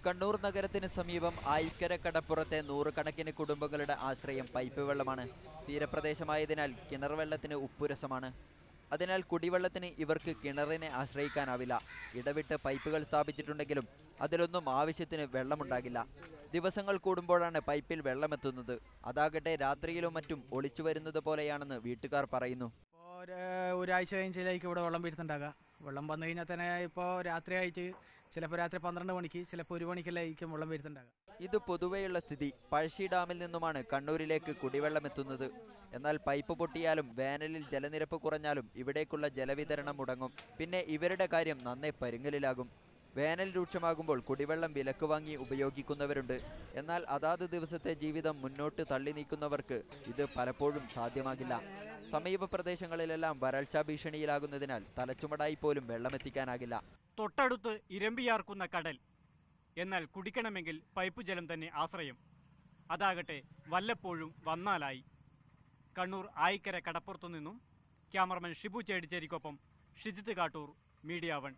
കണ്ണൂർ നഗരത്തിന് സമീപം ആയിക്കര കടപ്പുറത്തെ നൂറുകണക്കിന് കുടുംബങ്ങളുടെ ആശ്രയം പൈപ്പ് വെള്ളമാണ്. തീരപ്രദേശമായതിനാൽ കിണർ വെള്ളത്തിന് ഉപ്പുരസമാണ്. അതിനാൽ കുടിവെള്ളത്തിന് ഇവർക്ക് കിണറിനെ ആശ്രയിക്കാനാവില്ല. ഇടവിട്ട് പൈപ്പുകൾ സ്ഥാപിച്ചിട്ടുണ്ടെങ്കിലും അതിലൊന്നും ആവശ്യത്തിന് വെള്ളമുണ്ടാകില്ല. ദിവസങ്ങൾ കൂടുമ്പോഴാണ് പൈപ്പിൽ വെള്ളമെത്തുന്നത്. അതാകട്ടെ രാത്രിയിലും മറ്റും ഒളിച്ചു വരുന്നത് പോലെയാണെന്ന് വീട്ടുകാർ പറയുന്നു. ഒരാഴ്ച കഴിഞ്ഞിലേക്ക് ഇവിടെ വെള്ളം വരുന്നുണ്ടാകുക. വെള്ളം വന്നു കഴിഞ്ഞാൽ തന്നെ ഇപ്പോൾ രാത്രിയായിട്ട് ചിലപ്പോൾ രാത്രി 12 മണിക്ക് ചിലപ്പോൾ 1 മണിക്കെല്ലാം വെള്ളം വരുന്നുണ്ടാകുക. ഇത് പൊതുവെയുള്ള സ്ഥിതി. പഴശ്ശി ഡാമിൽ നിന്നുമാണ് കണ്ണൂരിലേക്ക് കുടിവെള്ളം എത്തുന്നത്. എന്നാൽ പൈപ്പ് പൊട്ടിയാലും വേനലിൽ ജലനിരപ്പ് കുറഞ്ഞാലും ഇവിടേക്കുള്ള ജലവിതരണം മുടങ്ങും. പിന്നെ ഇവരുടെ കാര്യം നന്നേ പരുങ്ങലിലാകും. വേനൽ രൂക്ഷമാകുമ്പോൾ കുടിവെള്ളം വിലക്ക് വാങ്ങി ഉപയോഗിക്കുന്നവരുണ്ട്. എന്നാൽ അതാത് ദിവസത്തെ ജീവിതം മുന്നോട്ട് തള്ളി നീക്കുന്നവർക്ക് ഇത് പലപ്പോഴും സാധ്യമാകില്ല. സമീപ പ്രദേശങ്ങളിലെല്ലാം വരൾച്ചാ ഭീഷണിയിലാകുന്നതിനാൽ തലച്ചുമടായി പോലും വെള്ളമെത്തിക്കാനാകില്ല. തൊട്ടടുത്ത് ഇരമ്പിയാർക്കുന്ന കടൽ. എന്നാൽ കുടിക്കണമെങ്കിൽ പൈപ്പ് ജലം തന്നെ ആശ്രയം. അതാകട്ടെ വല്ലപ്പോഴും വന്നാലായി. കണ്ണൂർ ആയിക്കര കടപ്പുറത്തു നിന്നും ക്യാമറമാൻ ഷിബു ചേടിച്ചേരിക്കൊപ്പം ഷിജിത്ത് കാട്ടൂർ, മീഡിയ 1.